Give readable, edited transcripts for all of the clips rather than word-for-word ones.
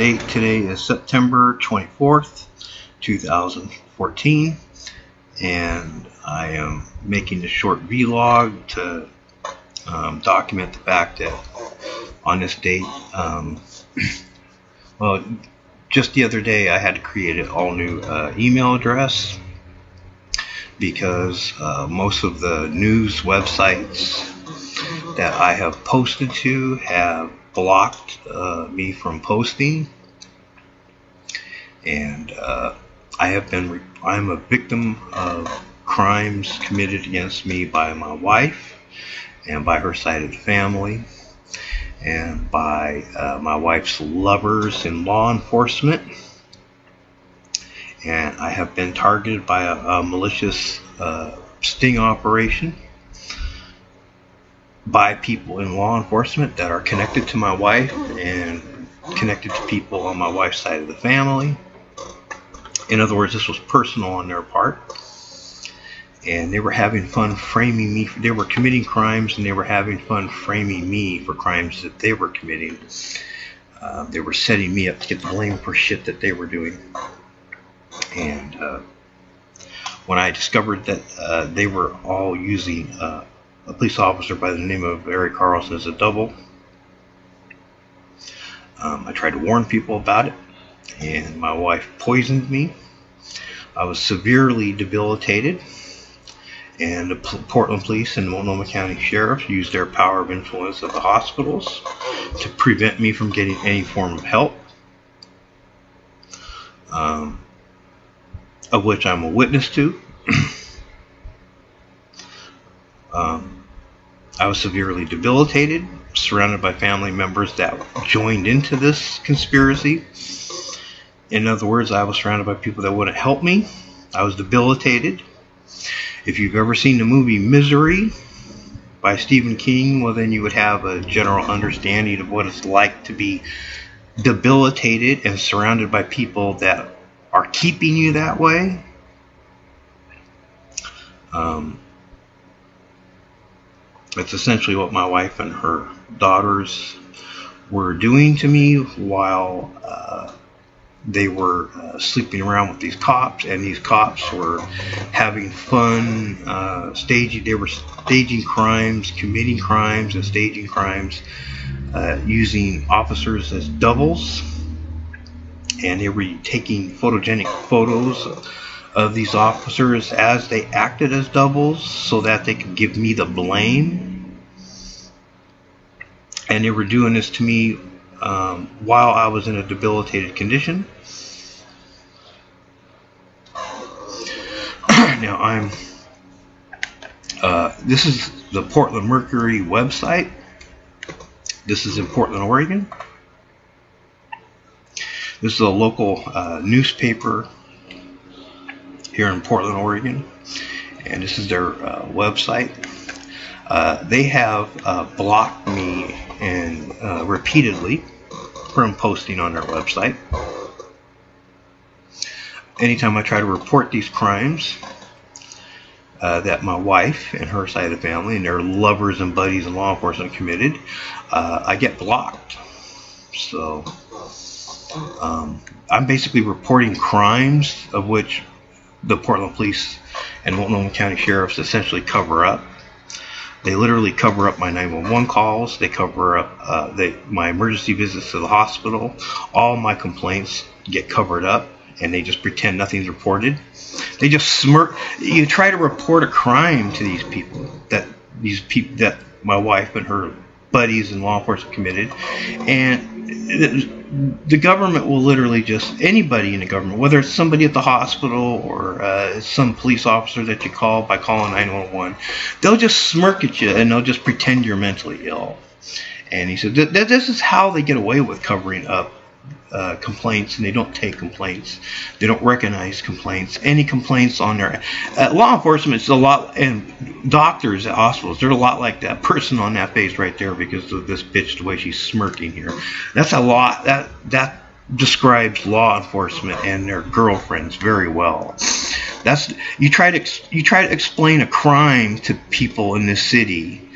date today is September 24th, 2014, and I am making a short vlog to document the fact that on this date, well, just the other day I had to create an all-new email address because most of the news websites that I have posted to have blocked me from posting, and I'm a victim of crimes committed against me by my wife and by her side of the family and by my wife's lovers in law enforcement, and I have been targeted by a malicious sting operation by people in law enforcement that are connected to my wife and connected to people on my wife's side of the family. In other words, this was personal on their part, and they were having fun framing me. They were committing crimes, and they were having fun framing me for crimes that they were committing. They were setting me up to get the blame for shit that they were doing. And when I discovered that they were all using a police officer by the name of Eric Carlson as a double, I tried to warn people about it, and my wife poisoned me. I was severely debilitated, and the Portland Police and Multnomah County Sheriff used their power of influence at the hospitals to prevent me from getting any form of help, of which I'm a witness to. I was severely debilitated, surrounded by family members that joined into this conspiracy. In other words, I was surrounded by people that wouldn't help me. I was debilitated. If you've ever seen the movie Misery by Stephen King, well, then you would have a general understanding of what it's like to be debilitated and surrounded by people that are keeping you that way. That's essentially what my wife and her daughters were doing to me while they were sleeping around with these cops, and these cops were having fun They were staging crimes, committing crimes, and staging crimes using officers as doubles, and they were taking photogenic photos of these officers as they acted as doubles so that they could give me the blame. And they were doing this to me while I was in a debilitated condition. Now this is the Portland Mercury website. This is in Portland, Oregon. This is a local newspaper here in Portland, Oregon, and this is their website. They have blocked me and repeatedly from posting on their website. Anytime I try to report these crimes that my wife and her side of the family and their lovers and buddies in law enforcement committed, I get blocked. So I'm basically reporting crimes of which the Portland Police and Multnomah County Sheriffs essentially cover up. They literally cover up my 911 calls. They cover up my emergency visits to the hospital. All my complaints get covered up, and they just pretend nothing's reported. They just smirk. You try to report a crime to these people that my wife and her buddies in law enforcement committed, and the government will literally just, anybody in the government, whether it's somebody at the hospital or some police officer that you call by calling 911, they'll just smirk at you and they'll just pretend you're mentally ill. And he said this is how they get away with covering up complaints, and they don't take complaints. They don't recognize complaints. Any complaints on their law enforcement is a lot, and doctors at hospitals, they're a lot like that person on that face right there because of this bitch, the way she's smirking here. That's a lot. That describes law enforcement and their girlfriends very well. That's you try to explain a crime to people in this city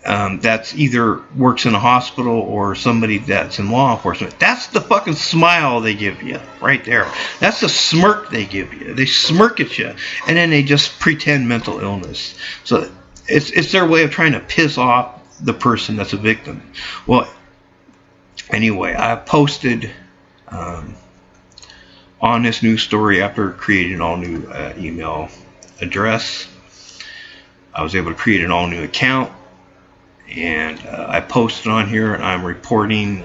that's either works in a hospital or somebody that's in law enforcement. That's the fucking smile they give you right there. That's the smirk they give you. They smirk at you, and then they just pretend mental illness. So it's their way of trying to piss off the person that's a victim. Well, anyway, I posted on this news story after creating an all new email address. I was able to create an all new account, and I posted on here, and I'm reporting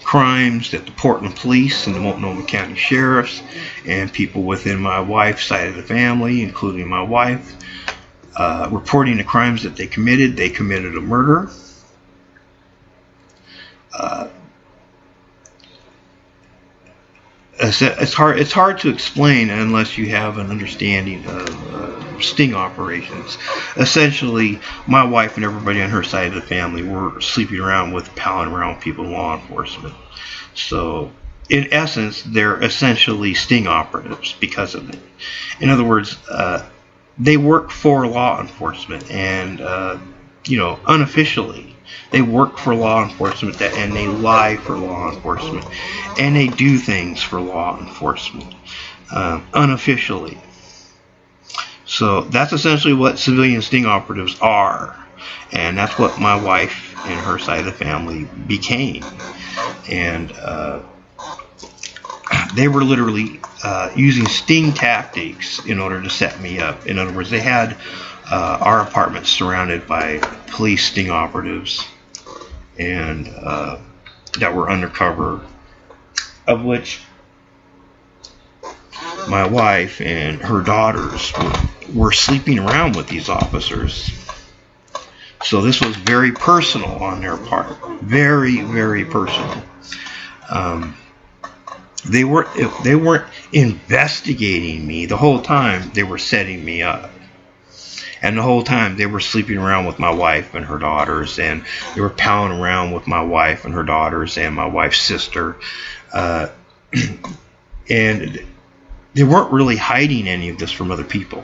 crimes that the Portland Police and the Multnomah County Sheriffs and people within my wife's side of the family, including my wife, reporting the crimes that they committed. They committed a murder. It's hard to explain unless you have an understanding of sting operations. Essentially, my wife and everybody on her side of the family were sleeping around with, palling around with people in law enforcement. So, in essence, they're essentially sting operatives because of it. In other words, they work for law enforcement, and unofficially, they work for law enforcement, and they lie for law enforcement, and they do things for law enforcement unofficially. So that's essentially what civilian sting operatives are, and that's what my wife and her side of the family became. And they were literally using sting tactics in order to set me up. In other words, they had our apartment surrounded by police sting operatives, and that were undercover, of which my wife and her daughters were sleeping around with these officers. So this was very personal on their part. Very, very personal. They weren't investigating me the whole time. They were setting me up. And the whole time they were sleeping around with my wife and her daughters, and they were palling around with my wife and her daughters and my wife's sister. And they weren't really hiding any of this from other people.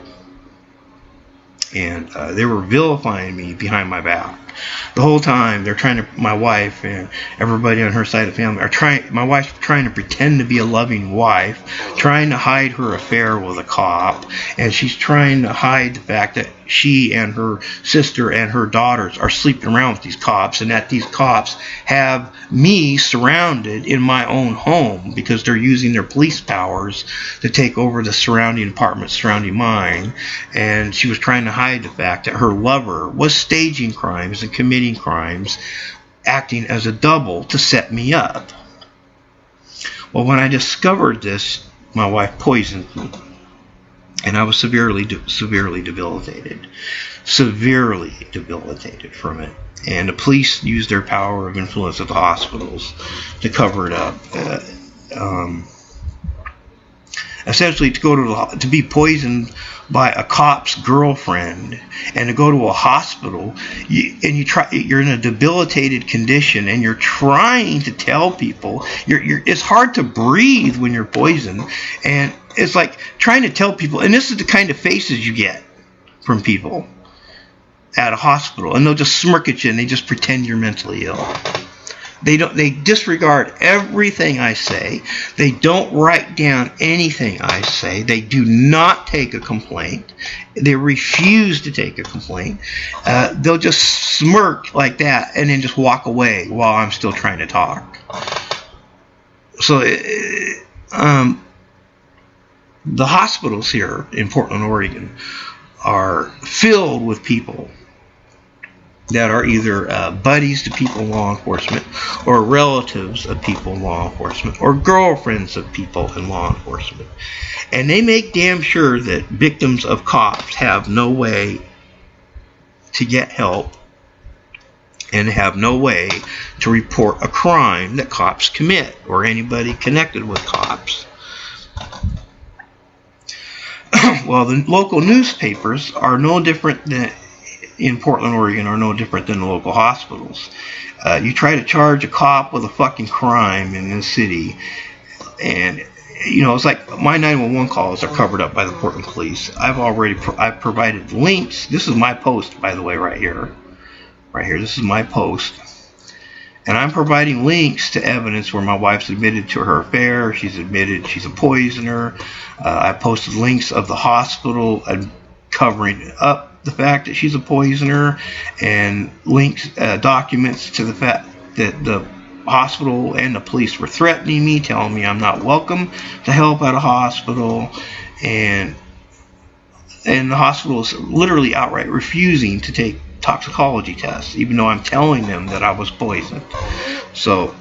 And they were vilifying me behind my back. The whole time they're trying to, my wife and everybody on her side of the family my wife's trying to pretend to be a loving wife, trying to hide her affair with a cop, and she's trying to hide the fact that she and her sister and her daughters are sleeping around with these cops, and that these cops have me surrounded in my own home because they're using their police powers to take over the surrounding apartments surrounding mine. And she was trying to hide the fact that her lover was staging crimes and committing crimes, acting as a double to set me up. Well, when I discovered this, my wife poisoned me, and I was severely debilitated from it. And the police used their power of influence at the hospitals to cover it up. Essentially, to be poisoned by a cop's girlfriend and to go to a hospital, you're in a debilitated condition, and you're trying to tell people it's hard to breathe when you're poisoned, and it's like trying to tell people, and this is the kind of faces you get from people at a hospital, and they'll just smirk at you and they just pretend you're mentally ill. They disregard everything I say. They don't write down anything I say. They do not take a complaint. They refuse to take a complaint. They'll just smirk like that and then just walk away while I'm still trying to talk. So the hospitals here in Portland, Oregon are filled with people that are either buddies to people in law enforcement, or relatives of people in law enforcement, or girlfriends of people in law enforcement. And they make damn sure that victims of cops have no way to get help and have no way to report a crime that cops commit, or anybody connected with cops. Well, the local newspapers are no different than in Portland, Oregon, are no different than the local hospitals. You try to charge a cop with a fucking crime in this city, and it's like my 911 calls are covered up by the Portland Police. I've provided links. This is my post, by the way, right here. right here. This is my post. And I'm providing links to evidence where my wife's admitted to her affair. She's admitted she's a poisoner. I posted links of the hospital covering up the fact that she's a poisoner, and links, documents to the fact that the hospital and the police were threatening me, telling me I'm not welcome to help at a hospital, and the hospital is literally outright refusing to take toxicology tests, even though I'm telling them that I was poisoned. So,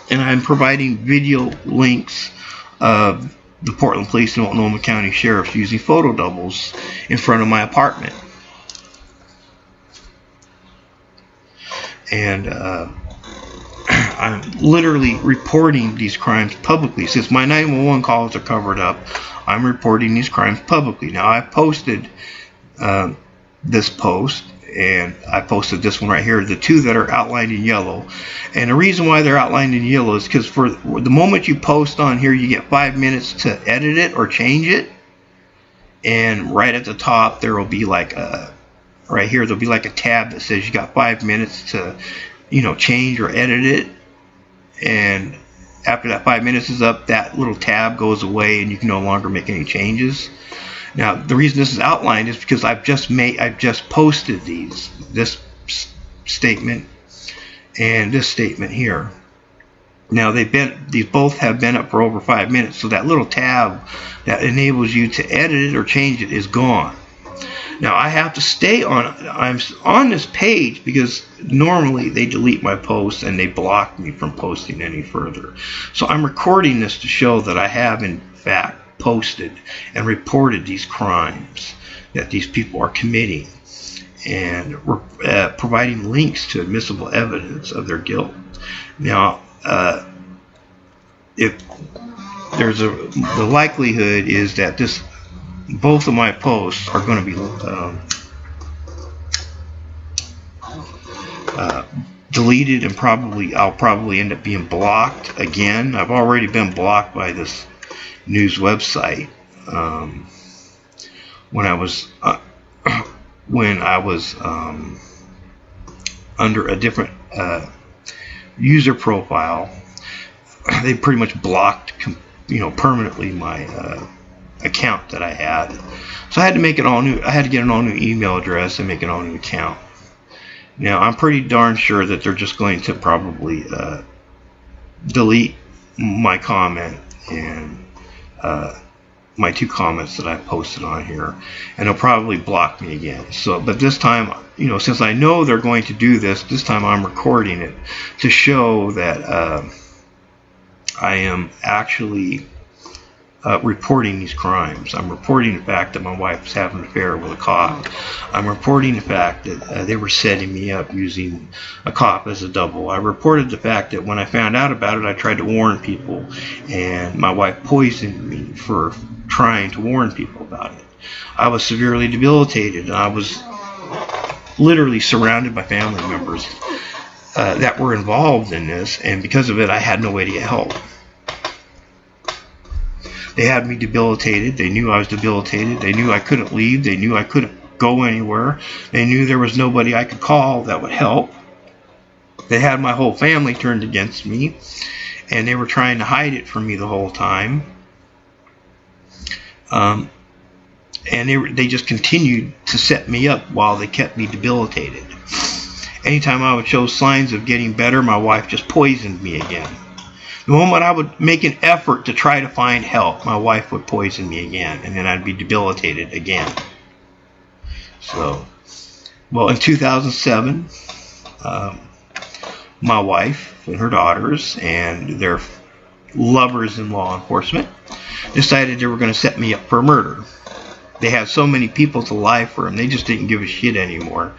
and I'm providing video links of the Portland Police and Multnomah County Sheriffs using photo doubles in front of my apartment. And I'm literally reporting these crimes publicly. Since my 911 calls are covered up, I'm reporting these crimes publicly. Now, I posted this post, and I posted this one right here, the two that are outlined in yellow. And the reason why they're outlined in yellow is because for the moment you post on here, you get 5 minutes to edit it or change it. And right at the top, there will be like right here, there'll be like a tab that says you got 5 minutes to, change or edit it. And after that 5 minutes is up, that little tab goes away and you can no longer make any changes. Now, the reason this is outlined is because I've just posted this statement and this statement here. Now, these both have been up for over 5 minutes, so that little tab that enables you to edit it or change it is gone. Now, I have to stay I'm on this page because normally they delete my posts and they block me from posting any further. So I'm recording this to show that I have, in fact, posted and reported these crimes that these people are committing, and providing links to admissible evidence of their guilt. Now, if there's the likelihood is that both of my posts are going to be deleted, and I'll probably end up being blocked again. I've already been blocked by this news website when I was under a different user profile. They pretty much blocked permanently my account that I had, so I had to make it all new. I had to get an all new email address and make an all new account. Now, I'm pretty darn sure that they're just going to probably delete my comment and my 2 comments that I posted on here, and they'll probably block me again. So, but this time, since I know they're going to do this time I'm recording it to show that I am actually reporting these crimes. I'm reporting the fact that my wife was having an affair with a cop. I'm reporting the fact that they were setting me up using a cop as a double. I reported the fact that when I found out about it, I tried to warn people, and my wife poisoned me for trying to warn people about it. I was severely debilitated, and I was literally surrounded by family members that were involved in this, and because of it, I had no way to get help. They had me debilitated. They knew I was debilitated. They knew I couldn't leave. They knew I couldn't go anywhere. They knew there was nobody I could call that would help. They had my whole family turned against me, and they were trying to hide it from me the whole time. And they just continued to set me up while they kept me debilitated. Anytime I would show signs of getting better, my wife just poisoned me again. The moment I would make an effort to try to find help, my wife would poison me again, and then I'd be debilitated again. So, well, in 2007, my wife and her daughters and their lovers in law enforcement decided they were going to set me up for murder. They had so many people to lie for them, they just didn't give a shit anymore.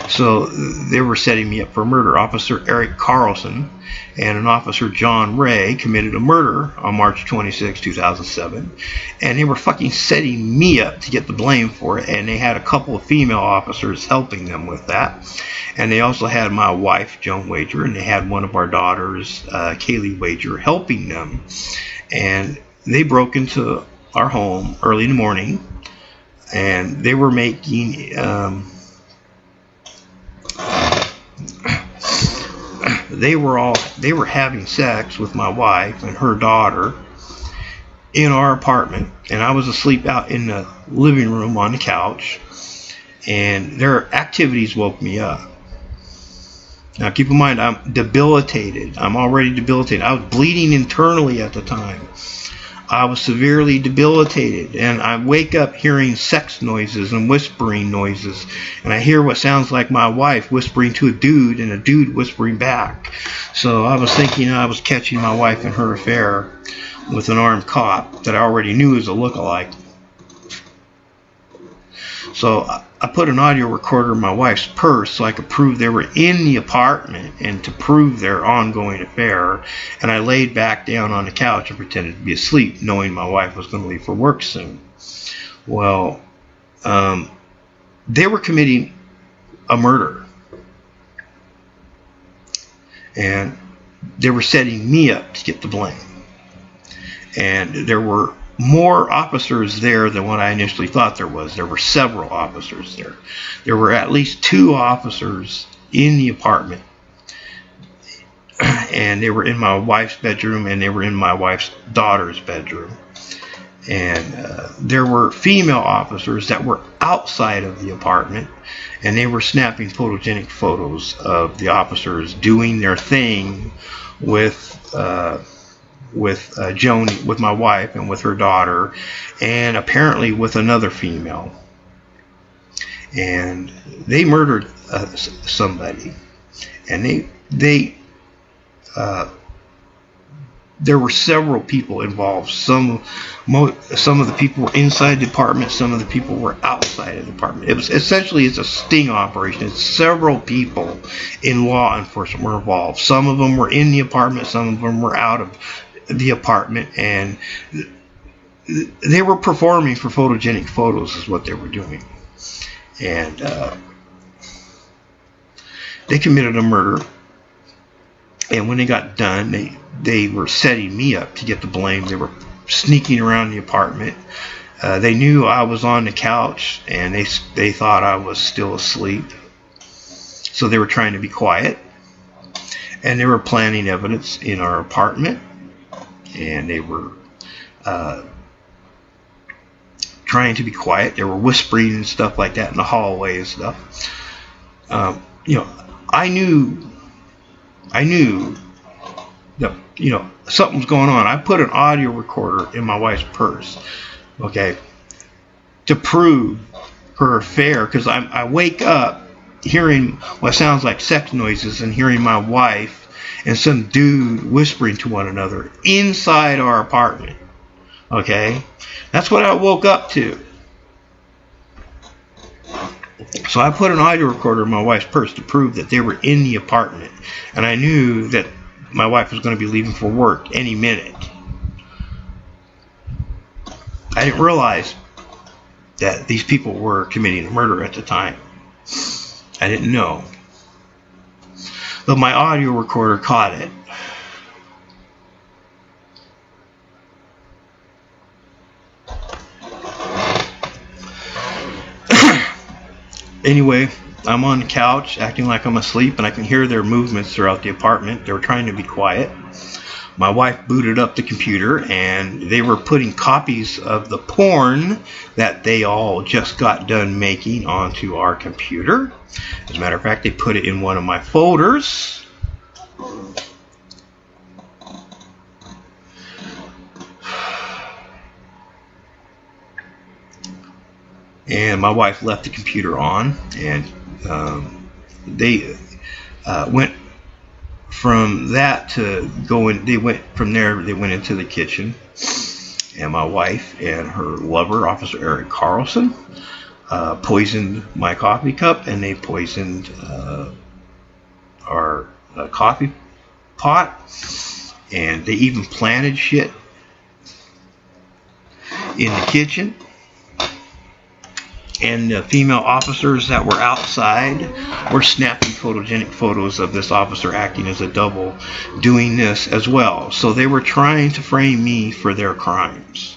So they were setting me up for murder. Officer Eric Carlson and an officer John Ray committed a murder on March 26, 2007, and they were fucking setting me up to get the blame for it, and they had a couple of female officers helping them with that, and they also had my wife, Joan Wager, and they had one of our daughters, Kaylee Wager, helping them, and they broke into our home early in the morning, and they were making they were having sex with my wife and her daughter in our apartment, and I was asleep out in the living room on the couch, and their activities woke me up. Now keep in mind, I'm debilitated. I'm already debilitated. I was bleeding internally at the time. I was severely debilitated, and I wake up hearing sex noises and whispering noises, and I hear what sounds like my wife whispering to a dude and a dude whispering back. So I was thinking I was catching my wife in her affair with an armed cop that I already knew was a lookalike. So I put an audio recorder in my wife's purse so I could prove they were in the apartment and to prove their ongoing affair. And I laid back down on the couch and pretended to be asleep, knowing my wife was going to leave for work soon. Well, they were committing a murder. And they were setting me up to get the blame. And there were more officers there than what I initially thought there was. There were several officers there. There were at least 2 officers in the apartment, and they were in my wife's bedroom, and they were in my wife's daughter's bedroom. And there were female officers that were outside of the apartment, and they were snapping photogenic photos of the officers doing their thing with Joni, with my wife and with her daughter, and apparently with another female. And they murdered somebody, and there were several people involved. Some of the people were inside the apartment, some of the people were outside of the apartment. It was essentially, it's a sting operation. It's several people in law enforcement were involved. Some of them were in the apartment, some of them were out of the apartment, and they were performing for photogenic photos is what they were doing. And they committed a murder, and when they got done, they were setting me up to get the blame. They were sneaking around the apartment. They knew I was on the couch, and they thought I was still asleep, so they were trying to be quiet, and they were planting evidence in our apartment. And they were trying to be quiet. They were whispering and stuff like that in the hallway and stuff. I knew that something was going on. I put an audio recorder in my wife's purse, okay, to prove her affair, because I wake up hearing what sounds like sex noises and hearing my wife and some dude whispering to one another inside our apartment. Okay? That's what I woke up to. So I put an audio recorder in my wife's purse to prove that they were in the apartment. And I knew that my wife was going to be leaving for work any minute. I didn't realize that these people were committing a murder at the time. I didn't know. But my audio recorder caught it. Anyway, I'm on the couch acting like I'm asleep, and I can hear their movements throughout the apartment. They were trying to be quiet. My wife booted up the computer, and they were putting copies of the porn that they all just got done making onto our computer. As a matter of fact, they put it in one of my folders. And my wife left the computer on, and they went from that to going. They went from there. They went into the kitchen, and my wife and her lover, Officer Eric Carlson, poisoned my coffee cup, and they poisoned our coffee pot, and they even planted shit in the kitchen. And the female officers that were outside were snapping photogenic photos of this officer acting as a double, doing this as well. So they were trying to frame me for their crimes.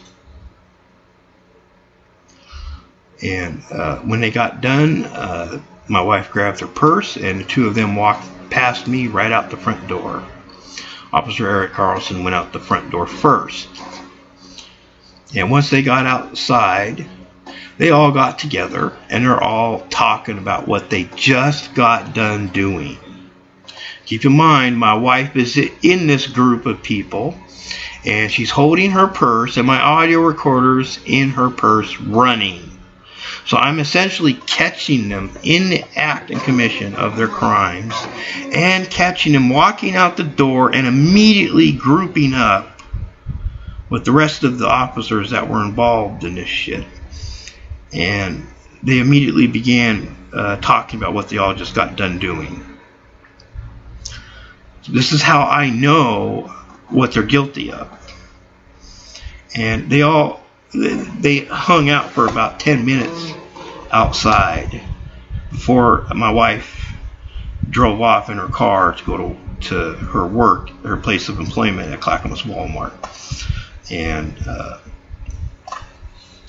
And when they got done, my wife grabbed her purse, and the two of them walked past me right out the front door. Officer Eric Carlson went out the front door first. And once they got outside, they all got together and they're all talking about what they just got done doing. Keep in mind, my wife is in this group of people, and she's holding her purse, and my audio recorder's in her purse running. So I'm essentially catching them in the act and commission of their crimes, and catching them walking out the door and immediately grouping up with the rest of the officers that were involved in this shit. And they immediately began talking about what they all just got done doing. So this is how I know what they're guilty of. And they hung out for about 10 minutes outside before my wife drove off in her car to go to her work, her place of employment at Clackamas Walmart. And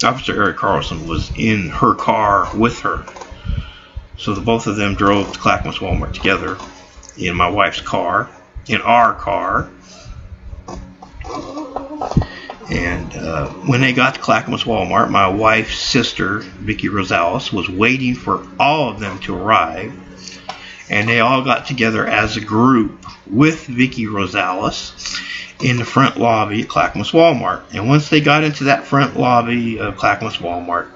Officer Eric Carlson was in her car with her. So the both of them drove to Clackamas Walmart together in my wife's car, in our car. And when they got to Clackamas Walmart, my wife's sister, Vicky Rosales, was waiting for all of them to arrive. And they all got together as a group with Vicky Rosales in the front lobby at Clackamas Walmart. And once they got into that front lobby of Clackamas Walmart,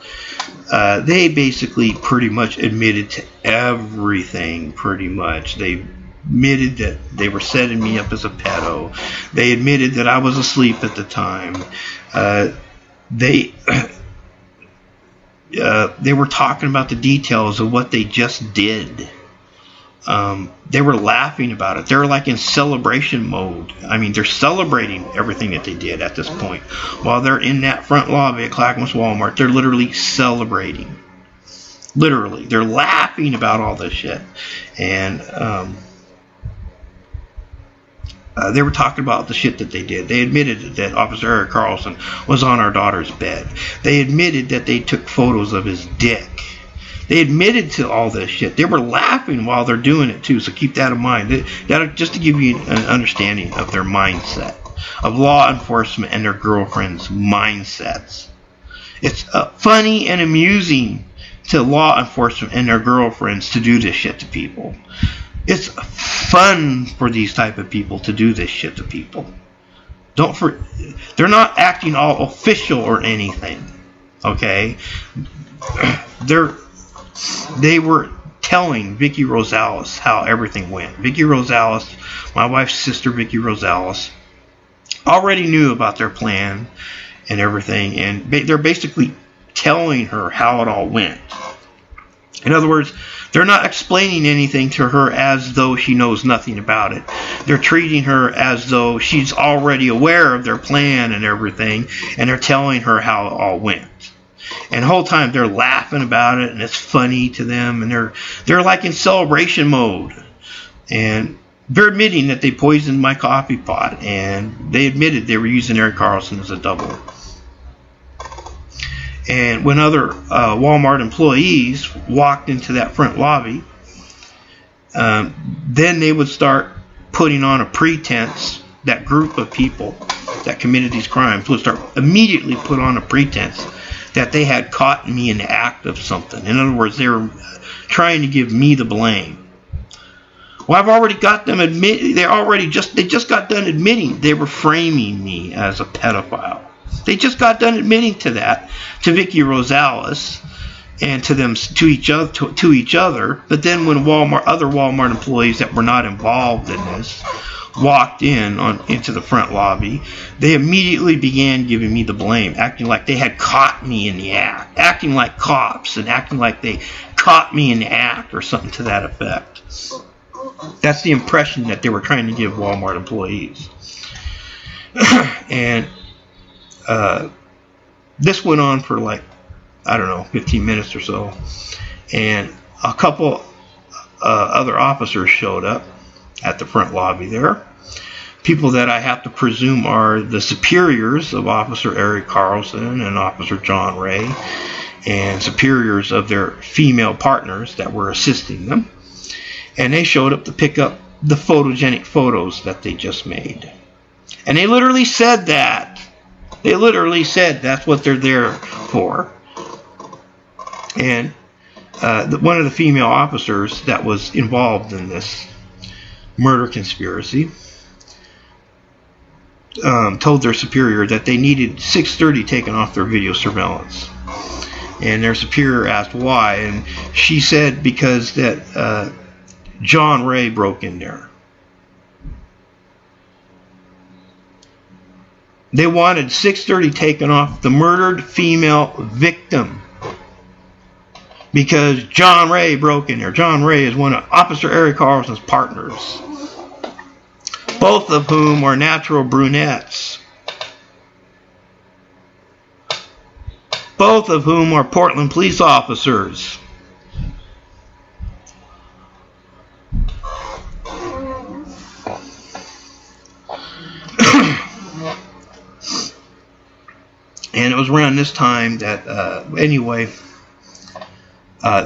they basically pretty much admitted to everything, pretty much. They admitted that they were setting me up as a pedo. They admitted that I was asleep at the time. They were talking about the details of what they just did. They were laughing about it. They were like in celebration mode. I mean, they're celebrating everything that they did at this point. While they're in that front lobby at Clackamas Walmart, they're literally celebrating. Literally. They're laughing about all this shit. And they were talking about the shit that they did. They admitted that Officer Eric Carlson was on our daughter's bed. They admitted that they took photos of his dick. They admitted to all this shit. They were laughing while they're doing it too, so keep that in mind. That just to give you an understanding of their mindset, of law enforcement and their girlfriends' mindsets. It's funny and amusing to law enforcement and their girlfriends to do this shit to people. It's fun for these type of people to do this shit to people. They're not acting all official or anything. Okay? They were telling Vicky Rosales how everything went. Vicky Rosales, my wife's sister Vicky Rosales, already knew about their plan and everything, and they're basically telling her how it all went. In other words, they're not explaining anything to her as though she knows nothing about it. They're treating her as though she's already aware of their plan and everything, and they're telling her how it all went. And the whole time they're laughing about it, and it's funny to them, and they're like in celebration mode. And they're admitting that they poisoned my coffee pot, and they admitted they were using Eric Carlson as a double. And when other Walmart employees walked into that front lobby, then they would start putting on a pretense. That group of people that committed these crimes would start immediately put on a pretense that they had caught me in the act of something. In other words, they were trying to give me the blame. Well, I've already got them they just got done admitting they were framing me as a pedophile. They just got done admitting to that to Vicky Rosales and to each other. But then when other Walmart employees that were not involved in this walked into the front lobby, they immediately began giving me the blame, acting like they had caught me in the act, acting like cops and acting like they caught me in the act or something to that effect. That's the impression that they were trying to give Walmart employees. And this went on for 15 minutes or so, and a couple other officers showed up at the front lobby there. People that I have to presume are the superiors of Officer Eric Carlson and Officer John Ray, and superiors of their female partners that were assisting them. and they showed up to pick up the photogenic photos that they just made. And they literally said that. They literally said that's what they're there for. And one of the female officers that was involved in this murder conspiracy told their superior that they needed 630 taken off their video surveillance. And their superior asked why, and she said because that John Ray broke in there. They wanted 630 taken off the murdered female victim because John Ray broke in there. John Ray is one of Officer Eric Carlson's partners, both of whom are natural brunettes, both of whom are Portland police officers. And it was around this time that,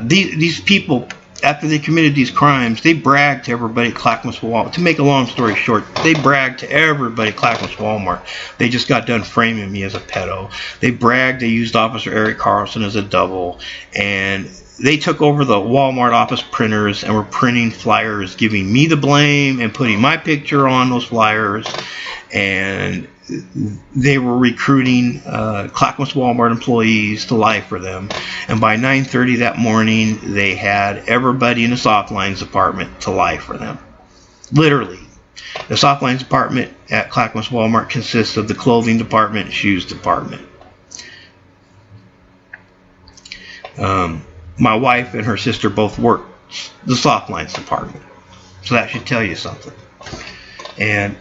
these people, after they committed these crimes, they bragged to everybody at Clackamas Walmart. To make a long story short, they bragged to everybody at Clackamas Walmart. They just got done framing me as a pedo. They bragged they used Officer Eric Carlson as a double. And they took over the Walmart office printers and were printing flyers giving me the blame and putting my picture on those flyers. And they were recruiting Clackamas Walmart employees to lie for them. And by 9:30 that morning, they had everybody in the soft lines department to lie for them. Literally. The soft lines department at Clackamas Walmart consists of the clothing department and shoes department. My wife and her sister both worked the soft lines department. So that should tell you something. And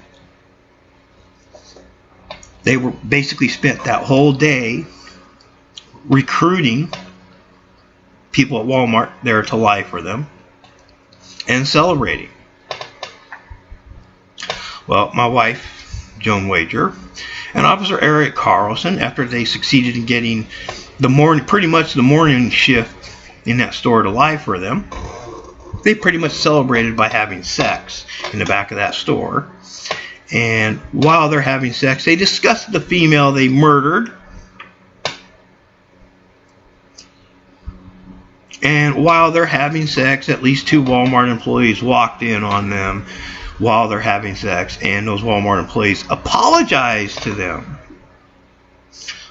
they were basically spent that whole day recruiting people at Walmart there to lie for them and celebrating. Well, my wife, Joan Wager, and Officer Eric Carlson, after they succeeded in getting pretty much the morning shift in that store to lie for them, they pretty much celebrated by having sex in the back of that store. And while they're having sex, they discussed the female they murdered. And while they're having sex, at least 2 Walmart employees walked in on them while they're having sex, and those Walmart employees apologized to them.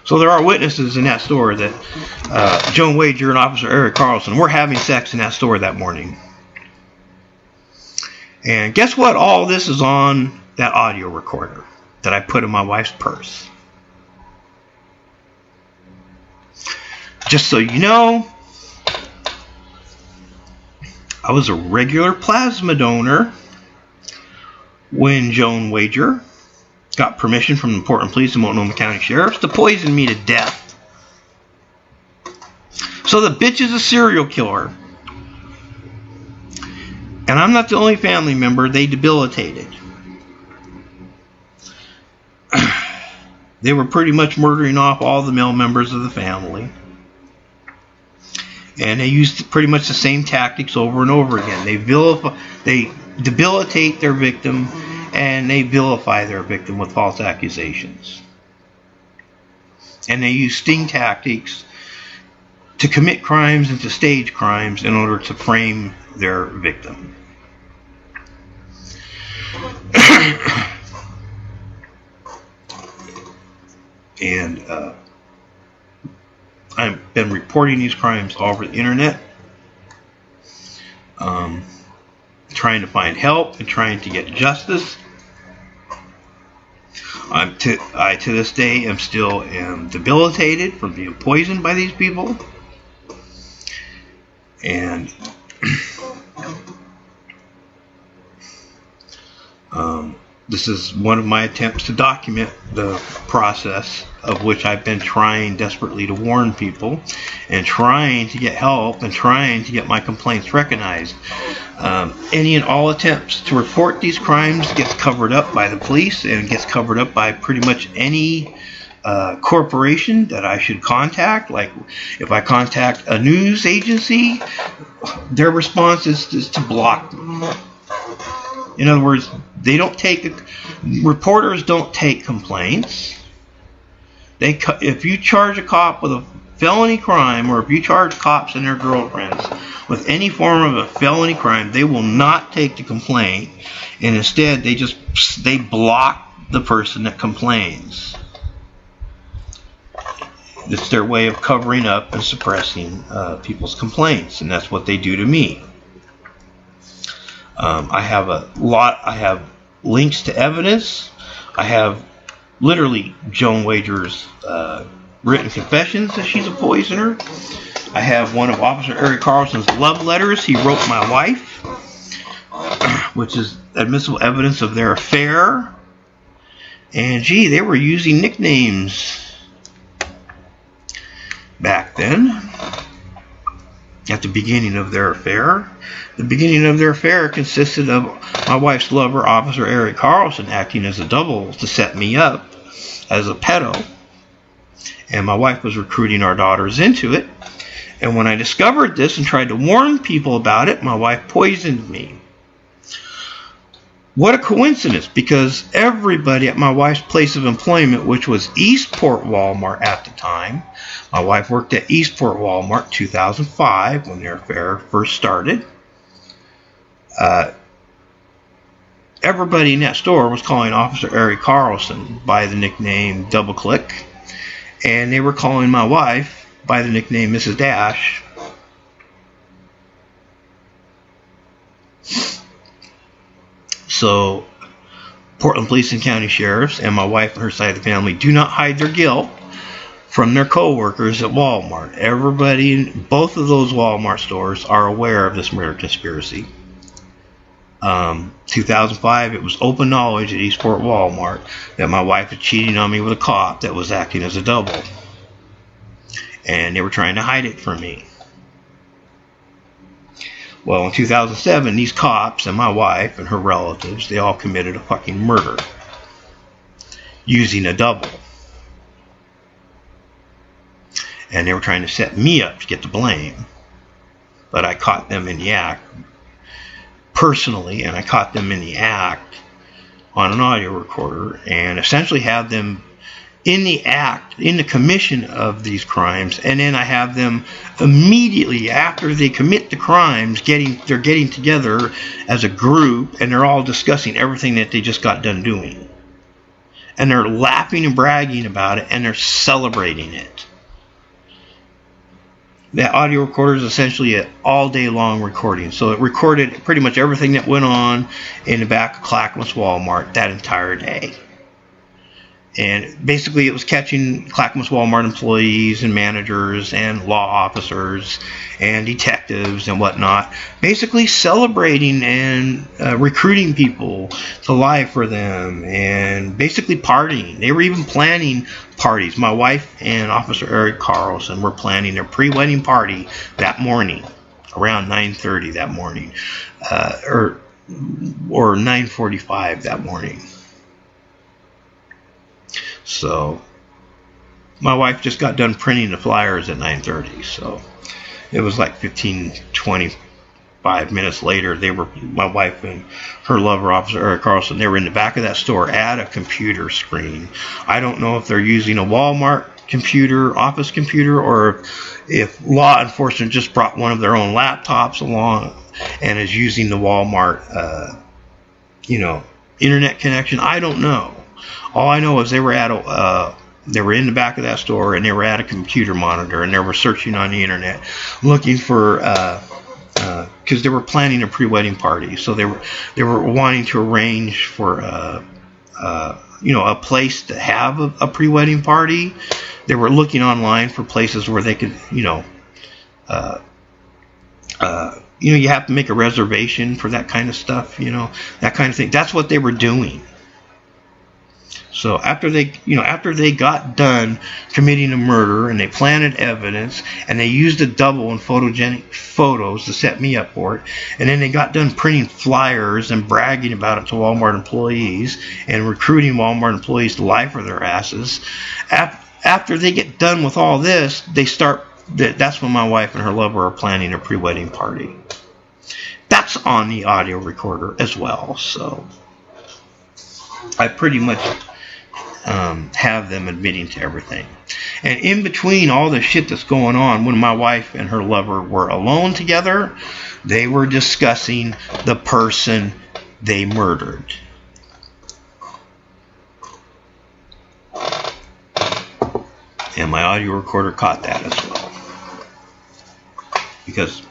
So there are witnesses in that store that Joan Wager and Officer Eric Carlson were having sex in that store that morning. And guess what? All this is on that audio recorder that I put in my wife's purse. Just so you know, I was a regular plasma donor when Joan Wager got permission from the Portland Police and Multnomah County Sheriffs to poison me to death. So the bitch is a serial killer. And I'm not the only family member they debilitated. They were pretty much murdering off all the male members of the family. And they used pretty much the same tactics over and over again. They debilitate their victim, and they vilify their victim with false accusations. And they use sting tactics to commit crimes and to stage crimes in order to frame their victim. And I've been reporting these crimes all over the internet, trying to find help and trying to get justice. I to this day am still debilitated from being poisoned by these people, and this is one of my attempts to document the process of which I've been trying desperately to warn people and trying to get help and trying to get my complaints recognized. Any and all attempts to report these crimes gets covered up by the police and gets covered up by pretty much any corporation that I should contact. Like if I contact a news agency, their response is to block them. In other words, reporters don't take complaints. If you charge a cop with a felony crime, or if you charge cops and their girlfriends with any form of a felony crime, they will not take the complaint, and instead they block the person that complains. It's their way of covering up and suppressing people's complaints, and that's what they do to me. I have links to evidence. I have literally Joan Wager's written confessions that she's a poisoner. I have one of Officer Eric Carlson's love letters he wrote my wife, which is admissible evidence of their affair. And gee, they were using nicknames back then, at the beginning of their affair. The beginning of their affair consisted of my wife's lover, Officer Eric Carlson, acting as a double to set me up as a pedo. And my wife was recruiting our daughters into it. And when I discovered this and tried to warn people about it, my wife poisoned me. What a coincidence, because everybody at my wife's place of employment, which was Eastport Walmart at the time, my wife worked at Eastport Walmart 2005 when their affair first started. Everybody in that store was calling Officer Eric Carlson by the nickname Double Click, and they were calling my wife by the nickname Mrs. Dash. So Portland Police and County Sheriffs and my wife and her side of the family do not hide their guilt from their co-workers at Walmart. Everybody in both of those Walmart stores are aware of this murder conspiracy. 2005, it was open knowledge at Eastport Walmart that my wife was cheating on me with a cop that was acting as a double. And they were trying to hide it from me. Well, in 2007, these cops and my wife and her relatives, they all committed a fucking murder using a double. And they were trying to set me up to get the blame. But I caught them in the act personally, and I caught them in the act on an audio recorder, and essentially have them in the act, in the commission of these crimes, and then I have them immediately after they commit the crimes, they're getting together as a group, and they're all discussing everything that they just got done doing. And they're laughing and bragging about it, and they're celebrating it. That audio recorder is essentially an all-day long recording. So it recorded pretty much everything that went on in the back of Clackamas Walmart that entire day. And basically it was catching Clackamas Walmart employees and managers and law officers and detectives and whatnot, basically celebrating and recruiting people to lie for them and basically partying. They were even planning parties. My wife and Officer Eric Carlson were planning their pre-wedding party that morning, around 9:30 that morning, or 9:45 that morning. So my wife just got done printing the flyers at 9:30, so it was like 25 minutes later. My wife and her lover, Officer Eric Carlson, they were in the back of that store at a computer screen. I don't know if they're using a Walmart computer, office computer, or if law enforcement just brought one of their own laptops along and is using the Walmart, internet connection. I don't know. All I know is they were in the back of that store, and they were at a computer monitor, and they were searching on the internet, looking for because they were planning a pre-wedding party. So they were wanting to arrange for a place to have a pre-wedding party. They were looking online for places where they could, you have to make a reservation for that kind of stuff, that kind of thing. That's what they were doing. So after they got done committing a murder and they planted evidence and they used a double and photogenic photos to set me up for it, and then they got done printing flyers and bragging about it to Walmart employees and recruiting Walmart employees to lie for their asses, after they get done with all this, that's when my wife and her lover are planning a pre-wedding party. That's on the audio recorder as well. So I pretty much have them admitting to everything. And in between all the shit that's going on, when my wife and her lover were alone together, they were discussing the person they murdered. And my audio recorder caught that as well, because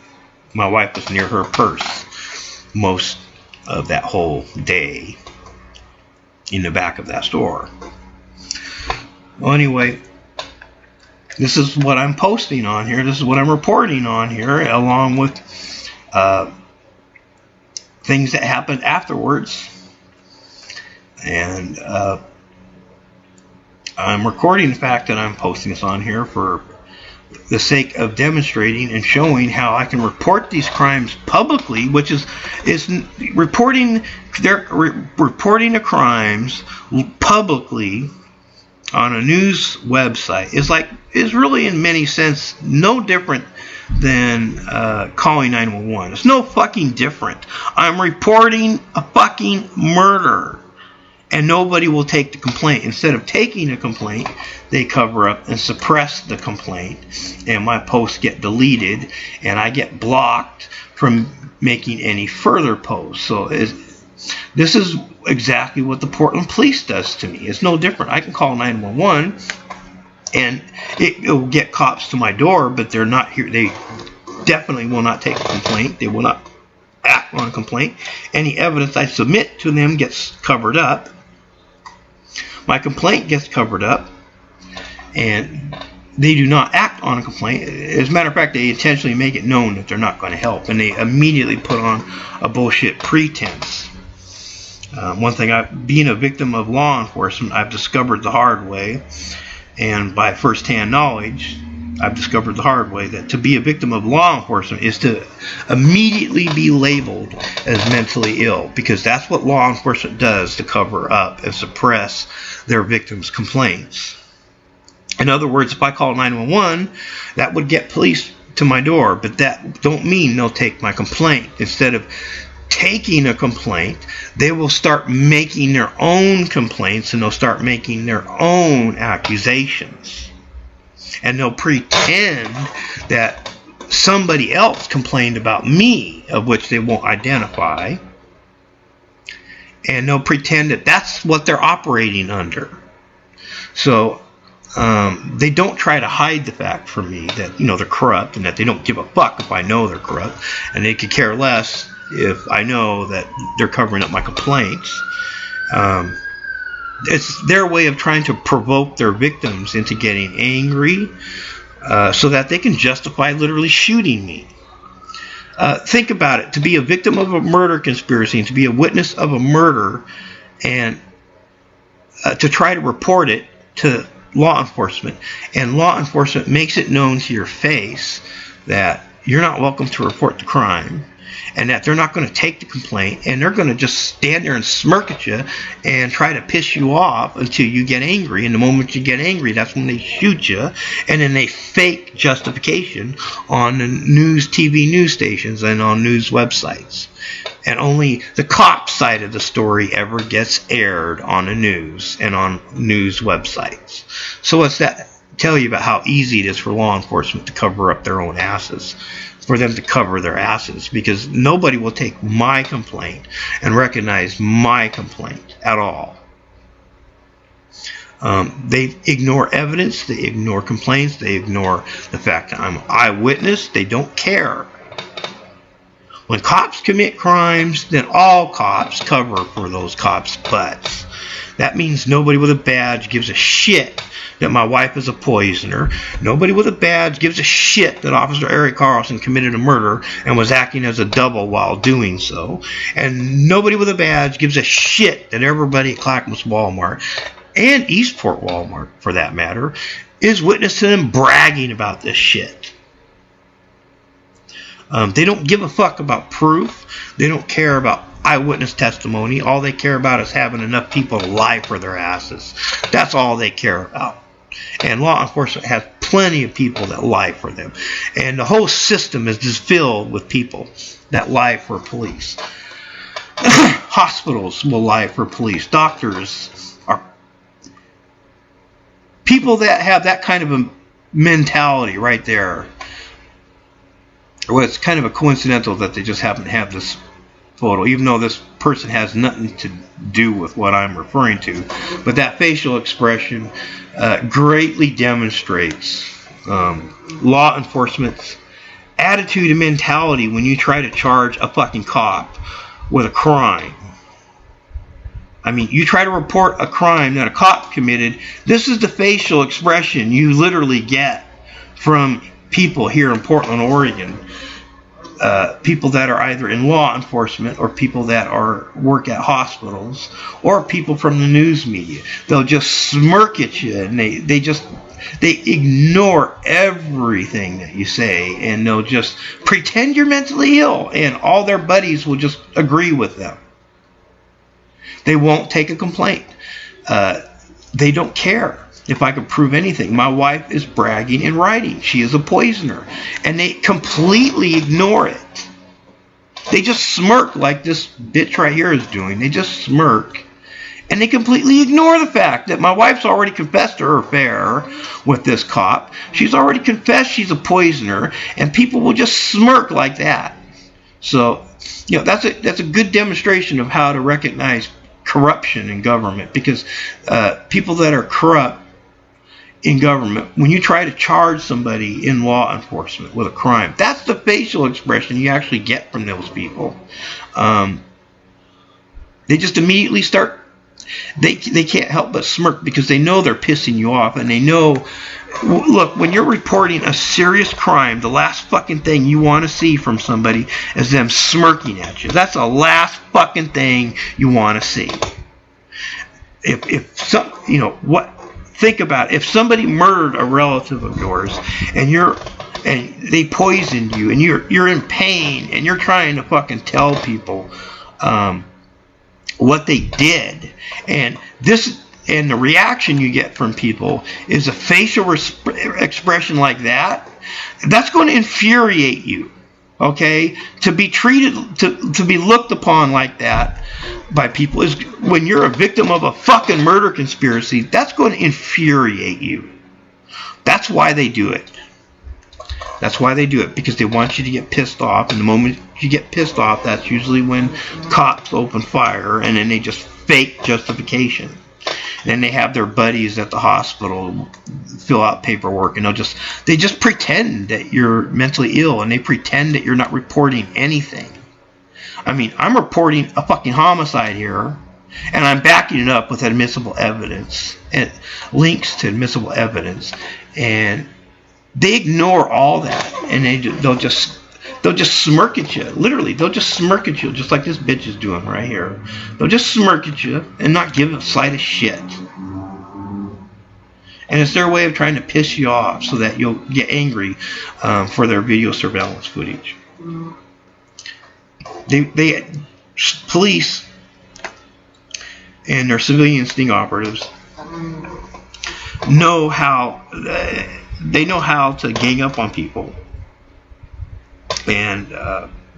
my wife was near her purse most of that whole day in the back of that store. Well, anyway, this is what I'm posting on here. This is what I'm reporting on here, along with things that happened afterwards. And I'm recording the fact that I'm posting this on here for the sake of demonstrating and showing how I can report these crimes publicly, which is reporting the crimes publicly on a news website is really in many sense no different than calling 911. It's no fucking different. I'm reporting a fucking murder, and nobody will take the complaint. Instead of taking a complaint, they cover up and suppress the complaint, and my posts get deleted, and I get blocked from making any further posts. So this is exactly what the Portland police does to me. It's no different. I can call 911, and it will get cops to my door, but they're not here. They definitely will not take a complaint. They will not act on a complaint. Any evidence I submit to them gets covered up. My complaint gets covered up, and they do not act on a complaint. As a matter of fact, they intentionally make it known that they're not going to help, and they immediately put on a bullshit pretense. One thing, being a victim of law enforcement, I've discovered the hard way, and by first-hand knowledge, I've discovered the hard way that to be a victim of law enforcement is to immediately be labeled as mentally ill, because that's what law enforcement does to cover up and suppress their victims' complaints. In other words, if I call 911, that would get police to my door, but that don't mean they'll take my complaint. Instead of taking a complaint, they will start making their own complaints, and they'll start making their own accusations. And they'll pretend that somebody else complained about me, of which they won't identify. And they'll pretend that that's what they're operating under. So they don't try to hide the fact from me that, they're corrupt, and that they don't give a fuck if I know they're corrupt, and they could care less if I know that they're covering up my complaints. It's their way of trying to provoke their victims into getting angry, so that they can justify literally shooting me. Think about it. To be a victim of a murder conspiracy and to be a witness of a murder, and to try to report it to law enforcement, and law enforcement makes it known to your face that you're not welcome to report the crime, and that they're not going to take the complaint, and they're going to just stand there and smirk at you and try to piss you off until you get angry. And the moment you get angry, that's when they shoot you, and then they fake justification on the TV news stations and on news websites. And only the cop side of the story ever gets aired on the news and on news websites. So what's that tell you about how easy it is for law enforcement to cover up their own asses? For them to cover their asses, because nobody will take my complaint and recognize my complaint at all. They ignore evidence, they ignore complaints, they ignore the fact that I'm an eyewitness. They don't care. When cops commit crimes, then all cops cover for those cops' butts. That means nobody with a badge gives a shit that my wife is a poisoner. Nobody with a badge gives a shit that Officer Eric Carlson committed a murder and was acting as a double while doing so. And nobody with a badge gives a shit that everybody at Clackamas Walmart and Eastport Walmart, for that matter, is witness to them bragging about this shit. They don't give a fuck about proof. They don't care about eyewitness testimony. All they care about is having enough people to lie for their asses. That's all they care about. And law enforcement has plenty of people that lie for them. And the whole system is just filled with people that lie for police. Hospitals will lie for police. Doctors are people that have that kind of a mentality right there. Well, it's kind of a coincidental that they just happen to have this photo, even though this person has nothing to do with what I'm referring to. But that facial expression greatly demonstrates law enforcement's attitude and mentality when you try to charge a fucking cop with a crime. I mean, you try to report a crime that a cop committed, this is the facial expression you literally get from people here in Portland, Oregon. People that are either in law enforcement or people that work at hospitals or people from the news media. They'll just smirk at you and they ignore everything that you say, and they'll just pretend you're mentally ill, and all their buddies will just agree with them. They won't take a complaint. They don't care if I could prove anything. My wife is bragging and writing. She is a poisoner. And they completely ignore it. They just smirk like this bitch right here is doing. They just smirk. And they completely ignore the fact that my wife's already confessed to her affair with this cop. She's already confessed she's a poisoner. And people will just smirk like that. So, you know, that's a good demonstration of how to recognize corruption in government. Because people that are corrupt in government, when you try to charge somebody in law enforcement with a crime, that's the facial expression you actually get from those people. They just immediately start, they can't help but smirk because they know they're pissing you off, and they know, look, when you're reporting a serious crime, the last fucking thing you want to see from somebody is them smirking at you. That's the last fucking thing you want to see. If some, you know what? Think about it. If somebody murdered a relative of yours and they poisoned you and you're in pain and you're trying to fucking tell people what they did, and the reaction you get from people is a facial expression like that, that's going to infuriate you. Okay, to be treated, to be looked upon like that by people is, when you're a victim of a fucking murder conspiracy, that's going to infuriate you. That's why they do it. That's why they do it, because they want you to get pissed off, and the moment you get pissed off, that's usually when cops open fire, and then they just fake justification. And then they have their buddies at the hospital fill out paperwork, and they just pretend that you're mentally ill, and they pretend that you're not reporting anything. I mean, I'm reporting a fucking homicide here, and I'm backing it up with admissible evidence and links to admissible evidence, and they ignore all that, and they'll just smirk at you. Literally, they'll just smirk at you, just like this bitch is doing right here. They'll just smirk at you and not give a slightest shit. And it's their way of trying to piss you off so that you'll get angry for their video surveillance footage. Police and their civilian sting operatives know how to gang up on people, and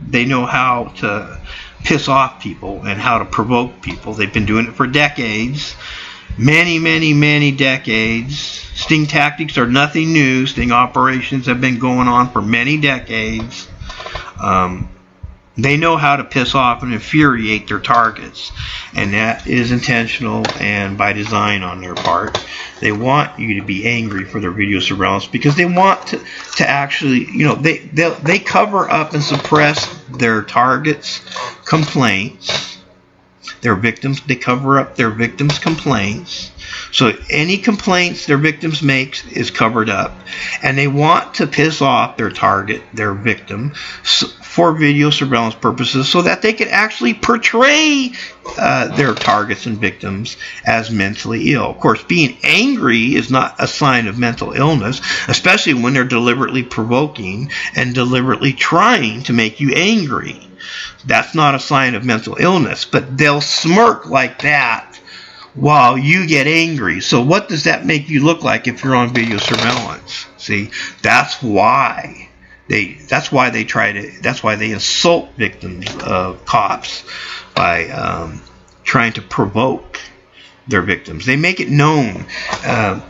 they know how to piss off people and how to provoke people. They've been doing it for decades. Many decades. Sting tactics are nothing new. Sting operations have been going on for many decades. They know how to piss off and infuriate their targets, and that is intentional and by design on their part. They want you to be angry for their video surveillance because they want to actually, you know, they cover up and suppress their targets' complaints. their victims. They cover up their victims' complaints. So any complaints their victims make is covered up. And they want to piss off their target, their victim, for video surveillance purposes so that they can actually portray their targets and victims as mentally ill. Of course, being angry is not a sign of mental illness, especially when they're deliberately provoking and deliberately trying to make you angry. That's not a sign of mental illness, but they'll smirk like that while you get angry. So what does that make you look like if you're on video surveillance? See, that's why they insult victims of cops by trying to provoke their victims. They make it known.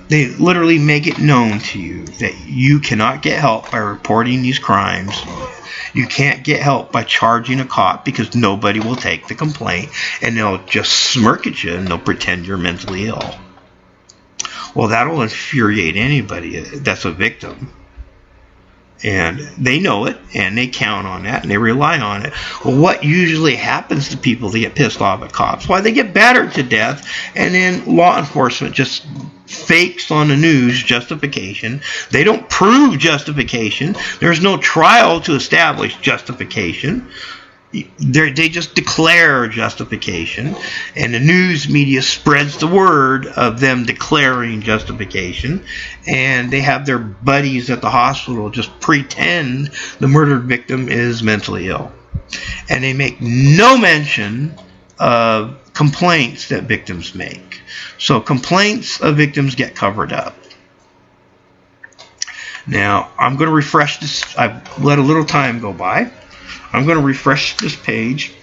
They literally make it known to you that you cannot get help by reporting these crimes. You can't get help by charging a cop because nobody will take the complaint, and they'll just smirk at you and they'll pretend you're mentally ill. Well, that'll infuriate anybody that's a victim. And they know it, and they count on that, and they rely on it. Well, what usually happens to people that get pissed off at cops? Why, they get battered to death, and then law enforcement just fakes on the news justification. They don't prove justification. There's no trial to establish justification. They just declare justification, and the news media spreads the word of them declaring justification, and they have their buddies at the hospital just pretend the murdered victim is mentally ill. And they make no mention of complaints that victims make. So complaints of victims get covered up. Now, I'm going to refresh this. I've let a little time go by. I'm going to refresh this page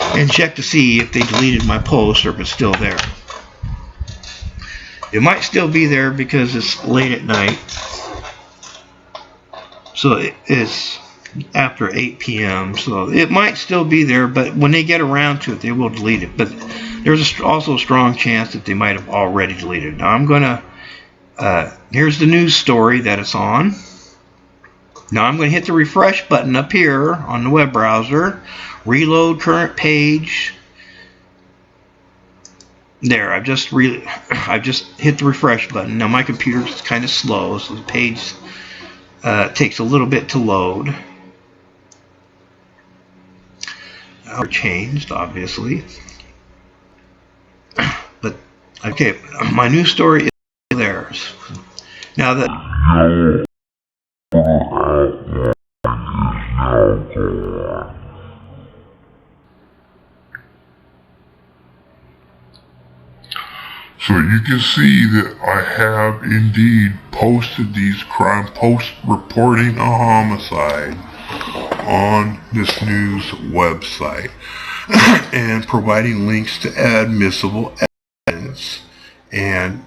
and check to see if they deleted my post or if it's still there. It might still be there because it's late at night. So it's after 8 p.m. So it might still be there, but when they get around to it, they will delete it. But there's also a strong chance that they might have already deleted it. Now I'm going to, here's the news story that it's on. Now I'm going to hit the refresh button up here on the web browser, reload current page. There, I've just hit the refresh button. Now my computer's kind of slow, so the page takes a little bit to load. Changed, obviously, but okay, my news story is there. Now that. So you can see that I have indeed posted these crime posts reporting a homicide on this news website and providing links to admissible evidence. And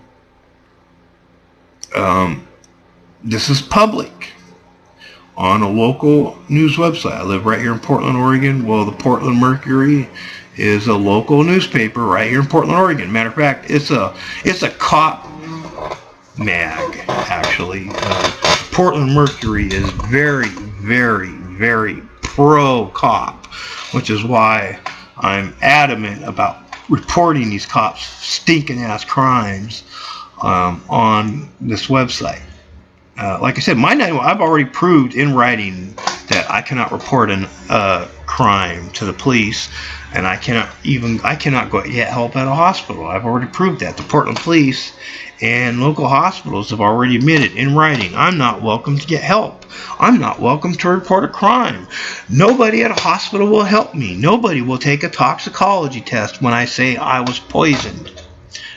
this is public on a local news website. I live right here in Portland, Oregon. Well, the Portland Mercury is a local newspaper right here in Portland, Oregon. Matter of fact, it's a cop mag, actually. Portland Mercury is very, very, very pro-cop, which is why I'm adamant about reporting these cops' stinking-ass crimes on this website. Like I said, I've already proved in writing that I cannot report a crime to the police, and I cannot go get help at a hospital. I've already proved that. The Portland police and local hospitals have already admitted in writing, I'm not welcome to get help. I'm not welcome to report a crime. Nobody at a hospital will help me. Nobody will take a toxicology test when I say I was poisoned.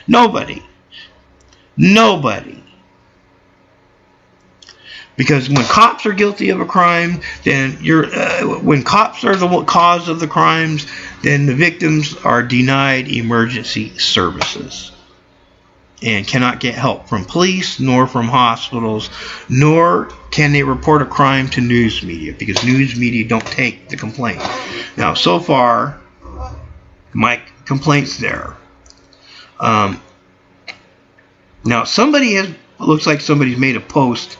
Nobody. Nobody. Because when cops are guilty of a crime, then when cops are the cause of the crimes, then the victims are denied emergency services and cannot get help from police nor from hospitals, nor can they report a crime to news media because news media don't take the complaint. Now, so far, my complaint's there. Now, looks like somebody's made a post.